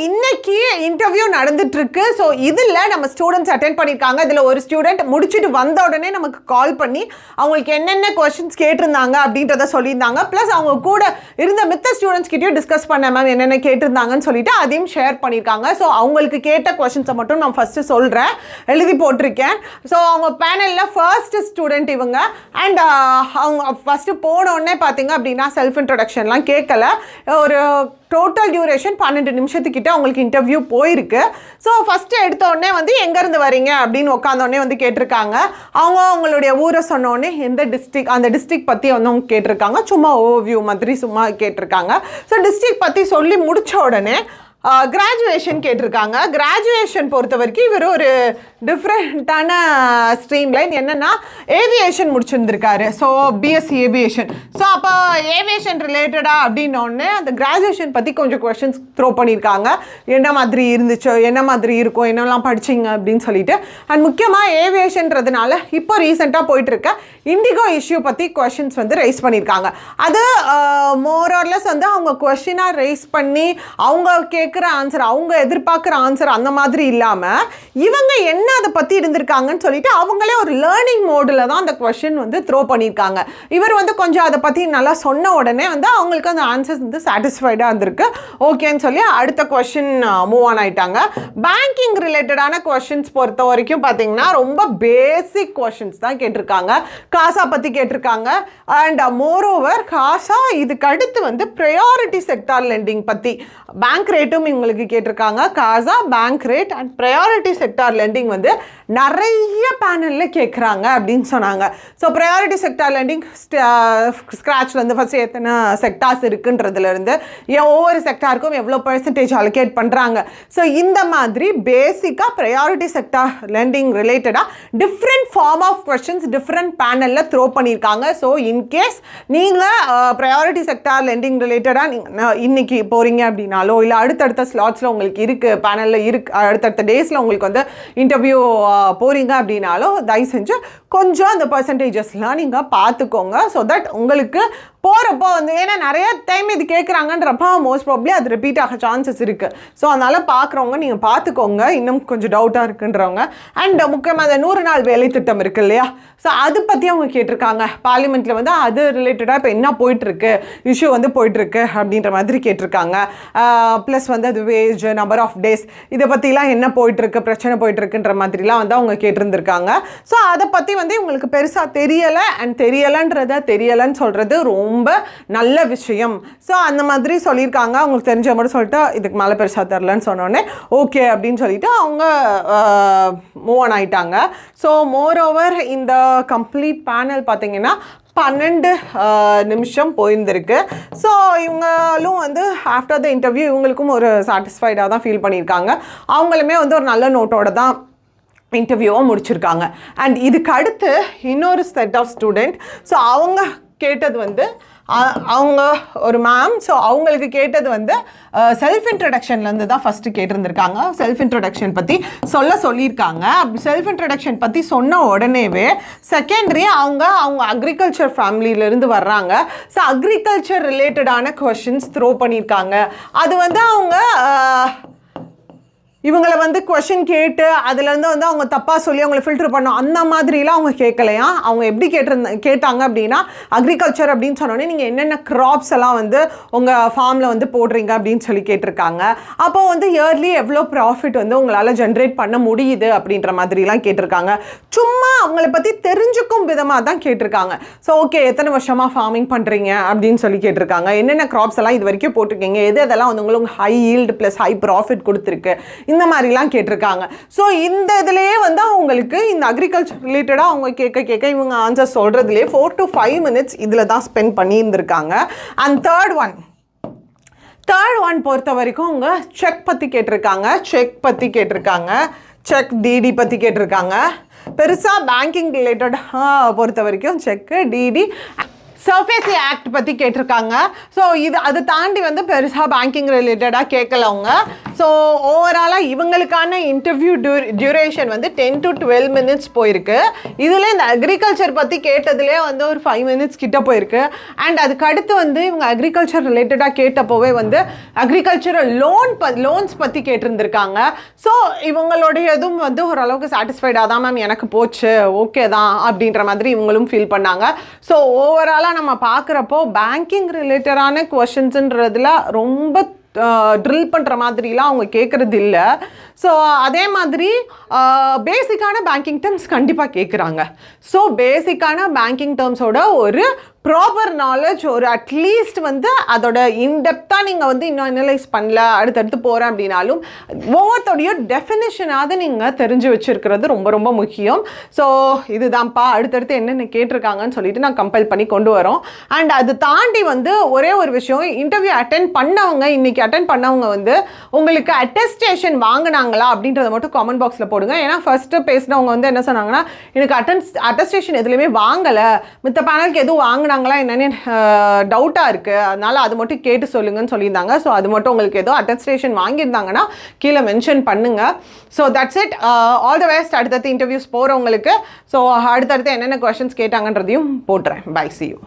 இன்னைக்கு இன்டர்வியூ நடந்துட்டு இருக்கு. ஸோ இதில் நம்ம ஸ்டூடெண்ட்ஸ் அட்டென்ட் பண்ணியிருக்காங்க. இதில் ஒரு ஸ்டூடெண்ட் முடிச்சுட்டு வந்த உடனே நமக்கு கால் பண்ணி அவங்களுக்கு என்னென்ன கொஸ்டின்ஸ் கேட்டிருந்தாங்க அப்படின்றத சொல்லியிருந்தாங்க. ப்ளஸ் அவங்க கூட இருந்த மித்த ஸ்டூடெண்ட்ஸ் கிட்டேயும் டிஸ்கஸ் பண்ண மேம் என்னென்ன கேட்டிருந்தாங்கன்னு சொல்லிட்டு அதையும் ஷேர் பண்ணியிருக்காங்க. ஸோ அவங்களுக்கு கேட்ட கொஸ்டின்ஸை மட்டும் நான் ஃபஸ்ட்டு சொல்கிறேன், எழுதி போட்டிருக்கேன். ஸோ அவங்க பேனலில் ஃபர்ஸ்ட் ஸ்டூடெண்ட் இவங்க. அண்ட் அவங்க ஃபஸ்ட்டு போன உடனே பார்த்தீங்க அப்படின்னா செல்ஃப் இன்ட்ரடக்ஷன்லாம் கேட்கல. ஒரு டோட்டல் டியூரேஷன் 12 நிமிஷத்துக்கிட்ட அவங்களுக்கு இன்டர்வியூ போயிருக்கு. ஸோ ஃபஸ்ட்டு எடுத்தோடனே வந்து எங்கேருந்து வரீங்க அப்படின்னு உட்காந்தோடனே வந்து கேட்டிருக்காங்க. அவங்களுடைய ஊரை சொன்னோடனே எந்த டிஸ்ட்ரிக், அந்த டிஸ்ட்ரிக் பற்றி வந்து அவங்க கேட்டிருக்காங்க. சும்மா ஓவியூ மாதிரி சும்மா கேட்டிருக்காங்க. ஸோ டிஸ்ட்ரிக் பற்றி சொல்லி முடித்த உடனே கிராஜுவேஷன் கேட்டிருக்காங்க. கிராஜுவேஷன் பொறுத்த வரைக்கும் இவர் ஒரு டிஃப்ரெண்ட்டான ஸ்ட்ரீம் லைன், என்னென்னா ஏவியேஷன் முடிச்சிருந்துருக்காரு. So BSc aviation. ஸோ அப்போ ஏவியேஷன் ரிலேட்டடாக அப்படின்னோடனே அந்த கிராஜுவேஷன் பற்றி கொஞ்சம் கொஷின்ஸ் த்ரோ பண்ணியிருக்காங்க. என்ன மாதிரி இருந்துச்சோ, என்ன மாதிரி இருக்கும், என்னெல்லாம் படிச்சிங்க அப்படின்னு சொல்லிட்டு. அண்ட் முக்கியமாக ஏவியேஷன்றதுனால இப்போ ரீசெண்டாக போயிட்டுருக்க இண்டிகோ இஷ்யூ பற்றி கொஷின்ஸ் வந்து ரைஸ் பண்ணியிருக்காங்க. அது மோரர்லெஸ் வந்து அவங்க கொஷினாக ரைஸ் பண்ணி அவங்க கேட்குற ஆன்சர், அவங்க எதிர்பார்க்குற ஆன்சர் அந்த மாதிரி இல்லாமல் இவங்க என்ன அதை பற்றி இருந்திருக்காங்கன்னு சொல்லிட்டு அவங்களே ஒரு லேர்னிங் மோடில் தான் அந்த கொஷின் வந்து த்ரோ பண்ணியிருக்காங்க. இவர் வந்து கொஞ்சம் அதை பற்றி நல்லா சொன்ன உடனே வந்து அவங்களுக்கு அந்த ஆன்சர்ஸ் வந்து சாட்டிஸ்ஃபைடாக இருந்திருக்கு. ஓகேன்னு சொல்லி அடுத்த கொஷின் மூவ் ஆன் ஆகிட்டாங்க. பேங்கிங் ரிலேட்டடான கொஷின்ஸ் பொறுத்த வரைக்கும் பார்த்தீங்கன்னா ரொம்ப பேசிக் கொஷின்ஸ் தான் கேட்டிருக்காங்க. காசா பற்றி கேட்டிருக்காங்க. அண்ட் மோரோவர் காசா இதுக்கு அடுத்து வந்து ப்ரையாரிட்டி செக்டார் லெண்டிங் பற்றி பேங்க் ரேட்டும் இவங்களுக்கு கேட்டிருக்காங்க. CASA, bank rate and priority sector lending வந்து நிறைய பேனலில் கேட்குறாங்க அப்படின்னு சொன்னாங்க. ஸோ ப்ரையாரிட்டி செக்டார் லெண்டிங் ஸ்க்ராட்ச்லேருந்து ஃபஸ்ட்டு எத்தனை செக்டார்ஸ் இருக்குன்றதுலேருந்து ஒவ்வொரு செக்டாருக்கும் எவ்வளோ பெர்சன்டேஜ் அலோகேட் பண்ணுறாங்க. ஸோ இந்த மாதிரி பேசிக்காக ப்ரையாரிட்டி செக்டார் லெண்டிங் ரிலேட்டடாக different form of questions different பேனலில் த்ரோ பண்ணியிருக்காங்க. ஸோ இன்கேஸ் நீங்கள் ப்ரையாரிட்டி செக்டார் லெண்டிங் ரிலேட்டடாக நீங்கள் இன்றைக்கி போகிறீங்க அப்படின்னாலோ இல்லை அடுத்தடுத்த ஸ்லாட்ஸில் உங்களுக்கு இருக்குது, பேனலில் இருக்குது, அடுத்தடுத்த டேஸில் உங்களுக்கு வந்து இன்டர்வியூ போகிறீங்க அப்படின்னாலோ தயவு செஞ்சு கொஞ்சம் அந்த பர்சன்டேஜஸ்லாம் நீங்கள் பார்த்துக்கோங்க. ஸோ தட் உங்களுக்கு போகிறப்போ வந்து ஏன்னா நிறைய டைம் இது கேட்குறாங்கன்றப்ப மோஸ்ட் ப்ராப்ளி அது ரிப்பீட் ஆக சான்சஸ் இருக்குது. ஸோ அதனால் பார்க்குறவங்க நீங்கள் பார்த்துக்கோங்க, இன்னும் கொஞ்சம் டவுட்டாக இருக்குன்றவங்க. அண்ட் முக்கியமாக அந்த 100 நாள் வேலை திட்டம் இருக்குது இல்லையா, ஸோ அது பற்றி அவங்க கேட்டிருக்காங்க. பார்லிமெண்ட்டில் வந்து அது ரிலேட்டடாக இப்போ என்ன போயிட்டுருக்கு, இஷ்யூ வந்து போயிட்டுருக்கு அப்படின்ற மாதிரி கேட்டிருக்காங்க. ப்ளஸ் வந்து அது வேஜ், நம்பர் ஆஃப் டேஸ், இதை பற்றிலாம் என்ன போயிட்டுருக்கு, பிரச்சனை போயிட்டுருக்குன்ற மாதிரிலாம் வந்து அவங்க கேட்டிருந்துருக்காங்க. ஸோ அதை பற்றி வந்து இவங்களுக்கு பெருசாக தெரியலை. அண்ட் தெரியலைன்னு சொல்கிறது ரொம்ப நல்ல விஷயம். ஸோ அந்த மாதிரி சொல்லியிருக்காங்க. அவங்களுக்கு தெரிஞ்ச மாதிரி சொல்லிட்டு இதுக்கு மேலே பெருசாக தெரிலன்னு சொன்னோடனே ஓகே அப்படின்னு சொல்லிட்டு அவங்க மூவ் ஆன் ஆகிட்டாங்க. ஸோ மோரோவர் இந்த கம்ப்ளீட் பேனல் பார்த்தீங்கன்னா 12 நிமிஷம் போயிருந்திருக்கு. ஸோ இவங்களும் வந்து ஆஃப்டர் த இன்டர்வியூ இவங்களுக்கும் ஒரு சாட்டிஸ்ஃபைடாக தான் ஃபீல் பண்ணியிருக்காங்க. அவங்களுமே வந்து ஒரு நல்ல நோட்டோட தான் இன்டர்வியூவை முடிச்சிருக்காங்க. அண்ட் இதுக்கு அடுத்து இன்னொரு செட் ஆஃப் ஸ்டூடெண்ட். ஸோ அவங்க கேட்டது வந்து அவங்க ஒரு மேம். ஸோ அவங்களுக்கு கேட்டது வந்து செல்ஃப் இன்ட்ரடக்ஷன்லேருந்து தான் ஃபஸ்ட்டு கேட்டிருந்துருக்காங்க. செல்ஃப் இன்ட்ரடக்ஷன் பற்றி சொல்லியிருக்காங்க. செல்ஃப் இன்ட்ரடக்ஷன் பற்றி சொன்ன உடனேவே செகண்டரி அவங்க அக்ரிகல்ச்சர் ஃபேமிலியிலேருந்து வர்றாங்க. ஸோ அக்ரிகல்ச்சர் ரிலேட்டடான கொஷின்ஸ் த்ரோ பண்ணியிருக்காங்க. அது வந்து அவங்க இவங்களை வந்து கொஷின் கேட்டு அதுலேருந்து வந்து அவங்க தப்பாக சொல்லி அவங்கள ஃபில்டர் பண்ணோம் அந்த மாதிரிலாம் அவங்க கேட்கலையா. அவங்க எப்படி கேட்டாங்க அப்படின்னா அக்ரிகல்ச்சர் அப்படின்னு சொன்னோடனே நீங்கள் என்னென்ன க்ராப்ஸ் எல்லாம் வந்து உங்கள் ஃபார்மில் வந்து போடுறீங்க அப்படின்னு சொல்லி கேட்டிருக்காங்க. அப்போது வந்து இயர்லி எவ்வளோ ப்ராஃபிட் வந்து உங்களால் ஜென்ரேட் பண்ண முடியுது அப்படின்ற மாதிரிலாம் கேட்டிருக்காங்க. சும்மா அவங்கள பற்றி தெரிஞ்சுக்கும் விதமாக தான் கேட்டிருக்காங்க. ஸோ ஓகே எத்தனை வருஷமாக ஃபார்மிங் பண்ணுறீங்க அப்படின்னு சொல்லி கேட்டிருக்காங்க. என்னென்ன க்ராப்ஸ் எல்லாம் இது வரைக்கும் போட்டிருக்கீங்க, எதெல்லாம் வந்து உங்களுக்கு high yield plus high profit கொடுத்துருக்கு, இந்த மாதிரிலாம் கேட்டிருக்காங்க. ஸோ இந்த இதுலேயே வந்து அவங்களுக்கு இந்த அக்ரிகல்ச்சர் ரிலேட்டடாக அவங்க கேட்க இவங்க ஆன்சர் சொல்கிறதுலேயே 4 to 5 minutes இதில் தான் ஸ்பெண்ட் பண்ணியிருந்திருக்காங்க. அண்ட் தேர்ட் ஒன் பொறுத்த வரைக்கும் அவங்க செக் பற்றி கேட்டிருக்காங்க. செக் டிடி பற்றி கேட்டிருக்காங்க. பெருசாக பேங்கிங் ரிலேட்டடாக பொறுத்த வரைக்கும் செக்கு, டிடி, சர்ஃபேசி ஆக்ட் பற்றி கேட்டிருக்காங்க. ஸோ அது தாண்டி வந்து பெருசாக பேங்கிங் ரிலேட்டடாக கேட்கல அவங்க. ஸோ ஓவராலாக இவங்களுக்கான இன்டர்வியூ டியூரேஷன் வந்து 10 to 12 minutes போயிருக்கு. இதில் இந்த அக்ரிகல்ச்சர் பற்றி கேட்டதுலேயே வந்து ஒரு 5 minutes கிட்ட போயிருக்கு. அண்ட் அதுக்கு அடுத்து வந்து இவங்க அக்ரிகல்ச்சர் ரிலேட்டடாக கேட்டப்போவே வந்து அக்ரிகல்ச்சரல் லோன்ஸ் பற்றி கேட்டிருந்திருக்காங்க. ஸோ இவங்களுடைய இதுவும் வந்து ஓரளவுக்கு சாட்டிஸ்ஃபைடாக தான் மேம் எனக்கு போச்சு, ஓகே தான் அப்படின்ற மாதிரி இவங்களும் ஃபீல் பண்ணாங்க. ஸோ ஓவராலாக நம்ம பார்க்குறப்போ பேங்கிங் ரிலேட்டடான கொஷின்ஸுன்றதுல ரொம்ப ட்ரில் பண்ணுற மாதிரிலாம் அவங்க கேட்குறது இல்லை. ஸோ அதே மாதிரி பேசிக்கான பேங்கிங் டேர்ம்ஸ் கண்டிப்பாக கேட்குறாங்க. ஸோ பேசிக்கான பேங்கிங் டேர்ம்ஸோட ஒரு ப்ராப்பர் நாலேஜ், ஒரு அட்லீஸ்ட் வந்து அதோட இன்டெப்த்தாக நீங்கள் வந்து இன்னும் அனலைஸ் பண்ணல, அடுத்தடுத்து போகிறேன் அப்படின்னாலும் ஒவ்வொருத்தோடைய டெஃபினிஷனாவது நீங்கள் தெரிஞ்சு வச்சுருக்கிறது ரொம்ப ரொம்ப முக்கியம். ஸோ இதுதான்ப்பா அடுத்தடுத்து என்னென்ன கேட்டிருக்காங்கன்னு சொல்லிட்டு நான் கம்பைல் பண்ணி கொண்டு வரோம். அண்ட் அது தாண்டி வந்து ஒரே ஒரு விஷயம், இன்டர்வியூ அட்டென்ட் பண்ணவங்க, இன்றைக்கி அட்டென்ட் பண்ணவங்க வந்து உங்களுக்கு அட்டஸ்டேஷன் வாங்கினாங்களா அப்படின்றத மட்டும் காமெண்ட் பாக்ஸில் போடுங்க. ஏன்னா ஃபஸ்ட்டு பேசினவங்க வந்து என்ன சொன்னாங்கன்னா, எனக்கு அட்டஸ்டேஷன் எதுலையுமே வாங்கலை, மித்த பேனலுக்கு எதுவும் வாங்கினாங்களா என்னென்னு டவுட்டாக இருக்குது, அதனால் அது மட்டும் கேட்டு சொல்லுங்கன்னு சொல்லியிருந்தாங்க. ஸோ அது மட்டும் உங்களுக்கு ஏதோ அட்டஸ்டேஷன் வாங்கியிருந்தாங்கன்னா கீழே மென்ஷன் பண்ணுங்கள். So that's it. All the best அடுத்தடுத்து இன்டர்வியூஸ் போகிறவங்களுக்கு. ஸோ அடுத்தடுத்து என்னென்ன கொஷின்ஸ் கேட்டாங்கன்றதையும் போட்டுறேன். Bye, see you.